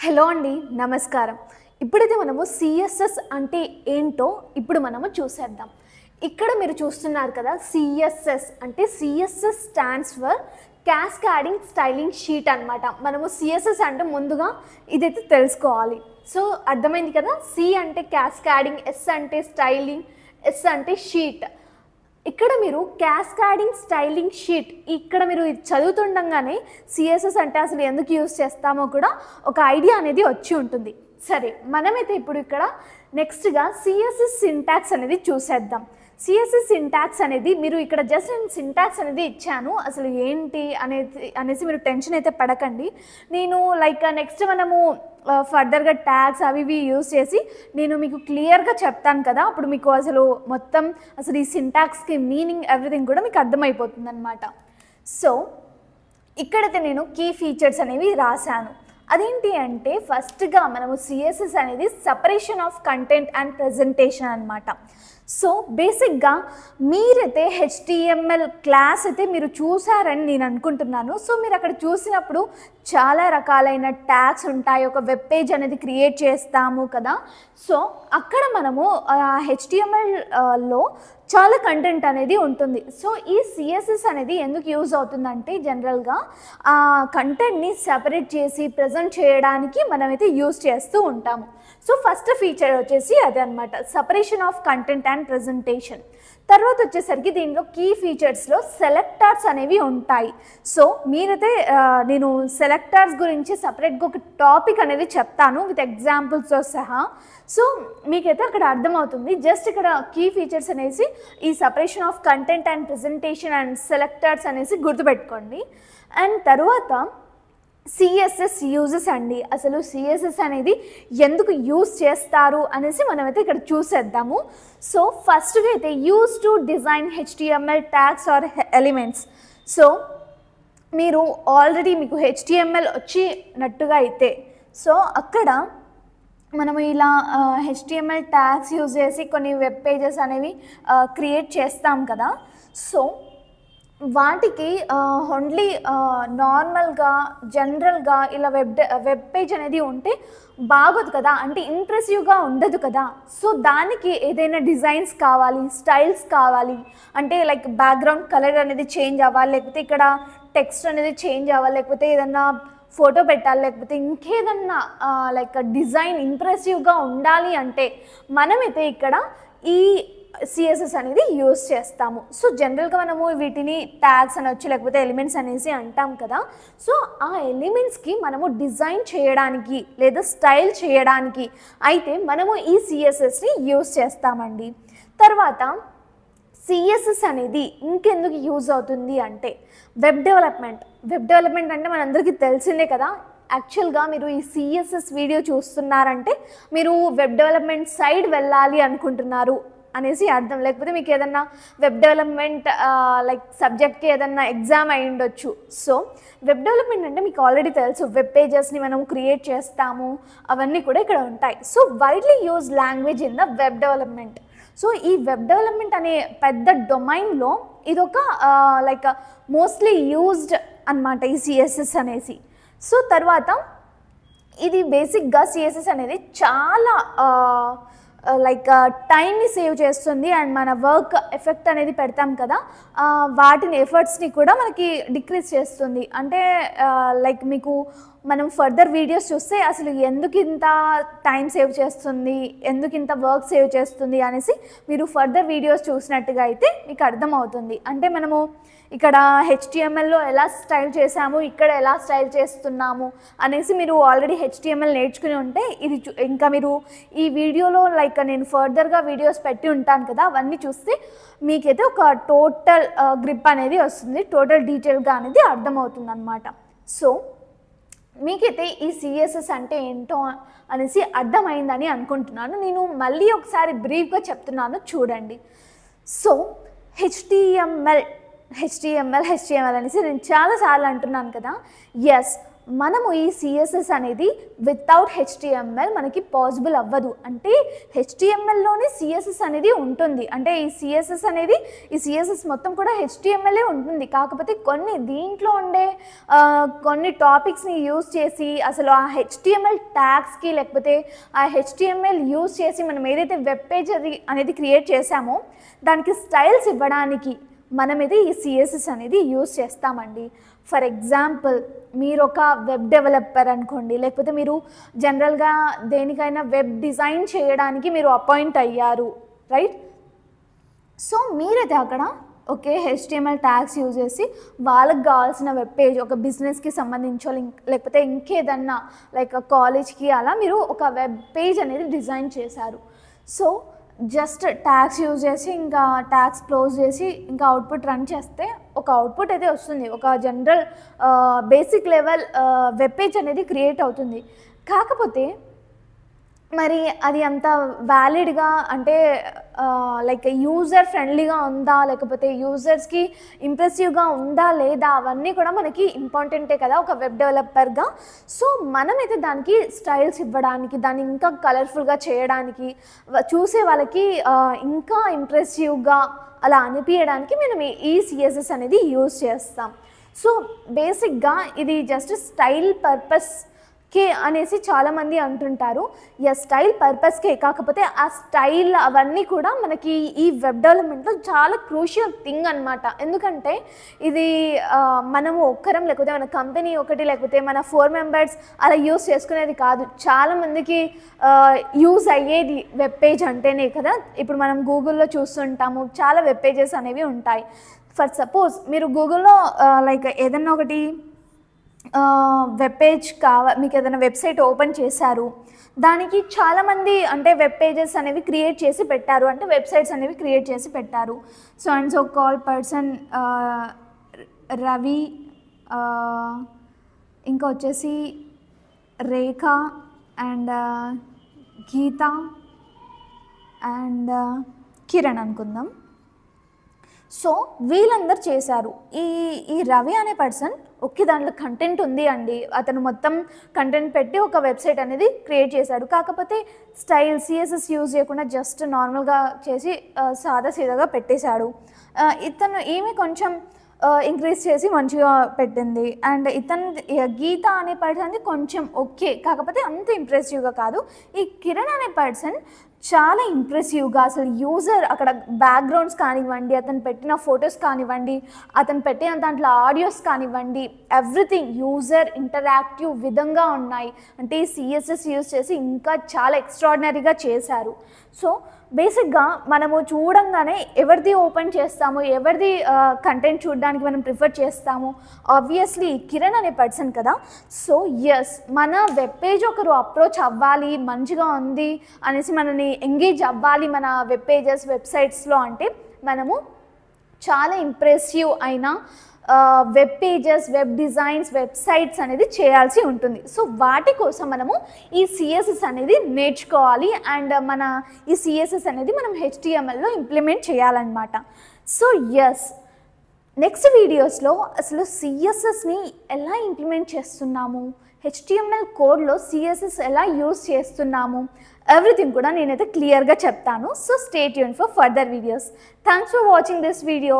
Hello అండి, నమస్కారం. ఇప్పుడైతే మనము సిఎస్ఎస్ అంటే ఏంటో ఇప్పుడు మనము చూసేద్దాం. ఇక్కడ మీరు చూస్తున్నారు కదా, సిఎస్ఎస్ అంటే CSS stands for cascading styling sheet అనమాట. మనము సిఎస్ఎస్ అంటే ముందుగా ఇదైతే తెలుసుకోవాలి. సో అర్థమైంది కదా, సి అంటే క్యాస్కాడింగ్, ఎస్ అంటే స్టైలింగ్, ఎస్ అంటే షీట్. ఇక్కడ మీరు క్యాస్కాడింగ్ స్టైలింగ్ షీట్ ఇక్కడ మీరు చదువుతుండగానే సిఎస్ఎస్ అంటే అసలు ఎందుకు యూజ్ చేస్తామో కూడా ఒక ఐడియా అనేది వచ్చి ఉంటుంది. సరే, మనమైతే ఇప్పుడు ఇక్కడ నెక్స్ట్గా సిఎస్ఎస్ సింటాక్స్ అనేది చూసేద్దాం. సిఎస్ఎస్ సింటాక్స్ అనేది మీరు ఇక్కడ జస్ట్ నేను సింటాక్స్ అనేది ఇచ్చాను, అసలు ఏంటి అనేసి మీరు టెన్షన్ అయితే పడకండి. నేను నెక్స్ట్ మనము ఫర్దర్గా ట్యాగ్స్ అవి ఇవి యూజ్ చేసి నేను మీకు క్లియర్గా చెప్తాను కదా, అప్పుడు మీకు అసలు మొత్తం అసలు ఈ సింటాక్స్కి మీనింగ్ ఎవ్రీథింగ్ కూడా మీకు అర్థమైపోతుంది అనమాట. సో ఇక్కడైతే నేను కీ ఫీచర్స్ అనేవి రాశాను. అదేంటి అంటే ఫస్ట్గా మనము సిఎస్ఎస్ అనేది separation of content and presentation అనమాట. సో బేసిక్గా మీరైతే హెచ్టిఎంఎల్ క్లాస్ అయితే మీరు చూసారని నేను అనుకుంటున్నాను. సో మీరు అక్కడ చూసినప్పుడు చాలా రకాలైన ట్యాగ్స్ ఉంటాయి, ఒక వెబ్ పేజ్ అనేది క్రియేట్ చేస్తాము కదా. సో అక్కడ మనము హెచ్టిఎంఎల్లో చాలా కంటెంట్ అనేది ఉంటుంది. సో ఈ సిఎస్ఎస్ అనేది ఎందుకు యూజ్ అవుతుందంటే జనరల్గా ఆ కంటెంట్ని సెపరేట్ చేసి ప్రజెంట్ చేయడానికి మనమైతే యూజ్ చేస్తూ ఉంటాము. సో ఫస్ట్ ఫీచర్ వచ్చేసి అదే అనమాట, separation of content and presentation. తర్వాత వచ్చేసరికి దీనిలో కీ ఫీచర్స్లో సెలెక్టర్స్ అనేవి ఉంటాయి. సో మీరైతే నేను సెలెక్టర్స్ గురించి సపరేట్గా ఒక టాపిక్ అనేది చెప్తాను విత్ ఎగ్జాంపుల్స్తో సహా. సో మీకైతే అక్కడ అర్థమవుతుంది. జస్ట్ ఇక్కడ కీ ఫీచర్స్ అనేసి ఈ separation of content and presentation and selectors అనేసి గుర్తుపెట్టుకోండి. అండ్ తర్వాత సిఎస్ఎస్ యూజెస్ అండి, అసలు సిఎస్ఎస్ అనేది ఎందుకు యూజ్ చేస్తారు అనేసి మనమైతే ఇక్కడ చూసేద్దాము. సో ఫస్ట్గా అయితే use to design HTML tags or elements. So మీరు ఆల్రెడీ మీకు హెచ్టిఎంఎల్ వచ్చినట్టుగా అయితే సో అక్కడ మనము ఇలా హెచ్టిఎంఎల్ ట్యాగ్స్ యూజ్ చేసి కొన్ని వెబ్ పేజెస్ అనేవి క్రియేట్ చేస్తాం కదా. సో వాటికి ఓన్లీ నార్మల్గా జనరల్గా ఇలా వెబ్ పేజ్ అనేది ఉంటే బాగోదు కదా, అంటే ఇంప్రెసివ్గా ఉండదు కదా. సో దానికి ఏదైనా డిజైన్స్ కావాలి, స్టైల్స్ కావాలి, అంటే బ్యాక్గ్రౌండ్ కలర్ అనేది చేంజ్ అవ్వాలి, లేకపోతే ఇక్కడ టెక్స్ట్ అనేది చేంజ్ అవ్వాలి, లేకపోతే ఏదన్నా ఫోటో పెట్టాలి, లేకపోతే ఇంకేదన్నా డిజైన్ ఇంప్రెసివ్గా ఉండాలి అంటే మనమైతే ఇక్కడ ఈ సిఎస్ఎస్ అనేది యూజ్ చేస్తాము. సో జనరల్గా మనము వీటిని ట్యాగ్స్ అనొచ్చు, లేకపోతే ఎలిమెంట్స్ అనేసి అంటాం కదా. సో ఆ ఎలిమెంట్స్కి మనము డిజైన్ చేయడానికి లేదా స్టైల్ చేయడానికి అయితే మనము ఈ సిఎస్ఎస్ని యూజ్ చేస్తామండి. తర్వాత సిఎస్ఎస్ అనేది ఇంకెందుకు యూజ్ అవుతుంది అంటే వెబ్ డెవలప్మెంట్ అంటే మనందరికీ తెలిసిందే కదా. యాక్చువల్గా మీరు ఈ సిఎస్ఎస్ వీడియో చూస్తున్నారంటే మీరు వెబ్ డెవలప్మెంట్ సైడ్ వెళ్ళాలి అనుకుంటున్నారు అనేసి అర్థం, లేకపోతే మీకు ఏదన్నా వెబ్ డెవలప్మెంట్ సబ్జెక్ట్కి ఏదన్నా ఎగ్జామ్ అయి ఉండొచ్చు. సో వెబ్ డెవలప్మెంట్ అంటే మీకు ఆల్రెడీ తెలుసు, వెబ్ పేజెస్ని మనం క్రియేట్ చేస్తాము, అవన్నీ కూడా ఇక్కడ ఉంటాయి. So widely use language in the web development. So ఈ వెబ్ డెవలప్మెంట్ అనే పెద్ద డొమైన్లో ఇదొక మోస్ట్లీ యూజ్డ్ అనమాట ఈ సిఎస్ఎస్ అనేసి. సో తర్వాత ఇది బేసిక్గా సిఎస్ఎస్ అనేది చాలా టైంని సేవ్ చేస్తుంది అండ్ మన వర్క్ ఎఫెక్ట్ అనేది పెడతాం కదా, వాటిని ఎఫర్ట్స్ని కూడా మనకి డిక్రీజ్ చేస్తుంది. అంటే మీకు మనం ఫర్దర్ వీడియోస్ చూస్తే అసలు ఎందుకు ఇంత టైం సేవ్ చేస్తుంది, ఎందుకు ఇంత వర్క్ సేవ్ చేస్తుంది అనేసి మీరు ఫర్దర్ వీడియోస్ చూసినట్టుగా అయితే మీకు అర్థమవుతుంది. అంటే మనము ఇక్కడ హెచ్టిఎంఎల్లో ఎలా స్టైల్ చేసాము, ఇక్కడ ఎలా స్టైల్ చేస్తున్నాము అనేసి మీరు ఆల్రెడీ హెచ్టిఎంఎల్ నేర్చుకుని ఉంటే ఇది ఇంకా మీరు ఈ వీడియోలో నేను ఫర్దర్గా వీడియోస్ పెట్టి ఉంటాను కదా, అవన్నీ చూస్తే మీకైతే ఒక టోటల్ గ్రిప్ అనేది వస్తుంది, టోటల్ డీటెయిల్గా అనేది అర్థమవుతుంది అనమాట. సో మీకైతే ఈ సిఎస్ఎస్ అంటే ఏంటో అనేసి అర్థమైందని అనుకుంటున్నాను. నేను మళ్ళీ ఒకసారి బ్రీఫ్గా చెప్తున్నాను, చూడండి. సో హెచ్టిఎంఎల్ అనేసి నేను చాలాసార్లు అంటున్నాను కదా. ఎస్, మనము ఈ సిఎస్ఎస్ అనేది వితౌట్ హెచ్టిఎంఎల్ మనకి పాసిబుల్ అవ్వదు. అంటే హెచ్టిఎంఎల్లోనే సిఎస్ఎస్ అనేది ఉంటుంది. అంటే ఈ సిఎస్ఎస్ మొత్తం కూడా హెచ్టిఎంఎల్ఏ ఉంటుంది. కాకపోతే దీంట్లో ఉండే కొన్ని టాపిక్స్ని యూజ్ చేసి అసలు ఆ హెచ్టిఎంఎల్ ట్యాగ్స్కి లేకపోతే ఆ హెచ్టిఎంఎల్ యూజ్ చేసి మనం ఏదైతే వెబ్ పేజ్ అనేది క్రియేట్ చేసామో దానికి స్టైల్స్ ఇవ్వడానికి మనమైతే ఈ సిఎస్ఎస్ అనేది యూజ్ చేస్తామండి. ఫర్ ఎగ్జాంపుల్ మీరు ఒక వెబ్ డెవలపర్ అనుకోండి, లేకపోతే మీరు జనరల్గా దేనికైనా వెబ్ డిజైన్ చేయడానికి మీరు అపాయింట్ అయ్యారు, రైట్? సో మీరైతే అక్కడ ఓకే హెచ్టిఎంఎల్ ట్యాగ్స్ యూజ్ చేసి వాళ్ళకి కావాల్సిన వెబ్ పేజ్ ఒక బిజినెస్కి సంబంధించో లేకపోతే ఇంకేదన్నా లైక్ కాలేజ్కి అలా మీరు ఒక వెబ్ పేజ్ అనేది డిజైన్ చేశారు. సో జస్ట్ ట్యాగ్స్ యూజ్ చేసి ఇంకా ట్యాగ్స్ క్లోజ్ చేసి ఇంకా అవుట్పుట్ రన్ చేస్తే ఒక అవుట్పుట్ అయితే వస్తుంది. ఒక general basic level web page అనేది క్రియేట్ అవుతుంది. కాకపోతే మరి అది అంత వ్యాలిడ్గా అంటే లైక్ యూజర్ ఫ్రెండ్లీగా ఉందా లేకపోతే యూజర్స్కి ఇంప్రెసివ్గా ఉందా లేదా అవన్నీ కూడా మనకి ఇంపార్టెంటే కదా ఒక వెబ్ డెవలపర్గా. సో మనమైతే దానికి స్టైల్స్ ఇవ్వడానికి దాన్ని ఇంకా కలర్ఫుల్గా చేయడానికి చూసే వాళ్ళకి ఇంకా ఇంప్రెసివ్గా అలా అనిపించడానికి మనం ఈ సిఎస్ఎస్ అనేది యూజ్ చేస్తాం. సో బేసిక్గా ఇది జస్ట్ స్టైల్ పర్పస్ కే అనేసి చాలామంది అంటుంటారు. స్టైల్ పర్పస్కే, కాకపోతే ఆ స్టైల్ అవన్నీ కూడా మనకి ఈ వెబ్ డెవలప్మెంట్లో చాలా క్రూషియల్ థింగ్ అనమాట. ఎందుకంటే ఇది మనము ఒక్కరం లేకపోతే మన కంపెనీ ఒకటి లేకపోతే మన 4 మెంబర్స్ అలా యూజ్ చేసుకునేది కాదు. చాలామందికి యూజ్ అయ్యేది వెబ్ పేజ్ అంటేనే కదా. ఇప్పుడు మనం గూగుల్లో చూస్తుంటాము చాలా వెబ్ పేజెస్ అనేవి ఉంటాయి. ఫర్ సపోజ్ మీరు గూగుల్లో లైక్ ఏదన్నా ఒకటి వెబ్ పేజ్ మీకు ఏదైనా వెబ్సైట్ ఓపెన్ చేశారు, దానికి చాలామంది అంటే వెబ్ పేజెస్ అనేవి క్రియేట్ చేసి పెట్టారు, అంటే వెబ్సైట్స్ అనేవి క్రియేట్ చేసి పెట్టారు. So and so call person Ravi, ఇంకా వచ్చేసి రేఖ అండ్ గీత అండ్ కిరణ్ అనుకుందాం. సో వీళ్ళందరూ చేశారు. ఈ రవి అనే పర్సన్ ఓకే దాంట్లో కంటెంట్ ఉంది అండి, అతను మొత్తం కంటెంట్ పెట్టి ఒక వెబ్సైట్ అనేది క్రియేట్ చేశాడు. కాకపోతే స్టైల్ సిఎస్ఎస్ యూజ్ చేయకుండా జస్ట్ నార్మల్గా చేసి సాదా సీదాగా పెట్టేశాడు. ఈమె కొంచెం ఇంక్రీజ్ చేసి మంచిగా పెట్టింది. అండ్ గీత అనే పర్సన్ది కొంచెం ఓకే, కాకపోతే అంత ఇంప్రెసివ్గా కాదు. ఈ కిరణ్ అనే పర్సన్ చాలా ఇంప్రెసివ్గా అసలు యూజర్ అక్కడ బ్యాక్గ్రౌండ్స్ కానివ్వండి, అతను పెట్టిన ఫొటోస్ కానివ్వండి, అతను పెట్టిన దాంట్లో ఆడియోస్ కానివ్వండి, ఎవ్రీథింగ్ యూజర్ ఇంటరాక్టివ్ విధంగా ఉన్నాయి. అంటే ఈ సిఎస్ఎస్ యూజ్ చేసి ఇంకా చాలా ఎక్స్ట్రాడినరీగా చేశారు. సో బేసిక్గా మనము చూడంగానే ఎవరిది ఓపెన్ చేస్తాము, ఎవరిది కంటెంట్ చూడడానికి మనం ప్రిఫర్ చేస్తాము, ఆబ్వియస్లీ కిరణ్ అనే పర్సన్ కదా. సో మన వెబ్ పేజ్ ఒకరు అప్రోచ్ అవ్వాలి, మంచిగా ఉంది అనేసి మనని ఎంగేజ్ అవ్వాలి మన వెబ్ పేజెస్ వెబ్సైట్స్లో అంటే మనము చాలా ఇంప్రెసివ్ అయిన web pages, web designs, websites అనేది చేయాల్సి ఉంటుంది. సో వాటి కోసం మనము ఈ సిఎస్ఎస్ అనేది నేర్చుకోవాలి. అండ్ ఈ సిఎస్ఎస్ అనేది మనం హెచ్టిఎంఎల్లో ఇంప్లిమెంట్ చేయాలన్నమాట. సో నెక్స్ట్ వీడియోస్లో అసలు సిఎస్ఎస్ని ఎలా ఇంప్లిమెంట్ చేస్తున్నాము, హెచ్టిఎంఎల్ కోడ్లో సిఎస్ఎస్ ఎలా యూజ్ చేస్తున్నాము, ఎవ్రీథింగ్ కూడా నేనైతే క్లియర్గా చెప్తాను. So stay tune for further videos. Thanks for watching this video.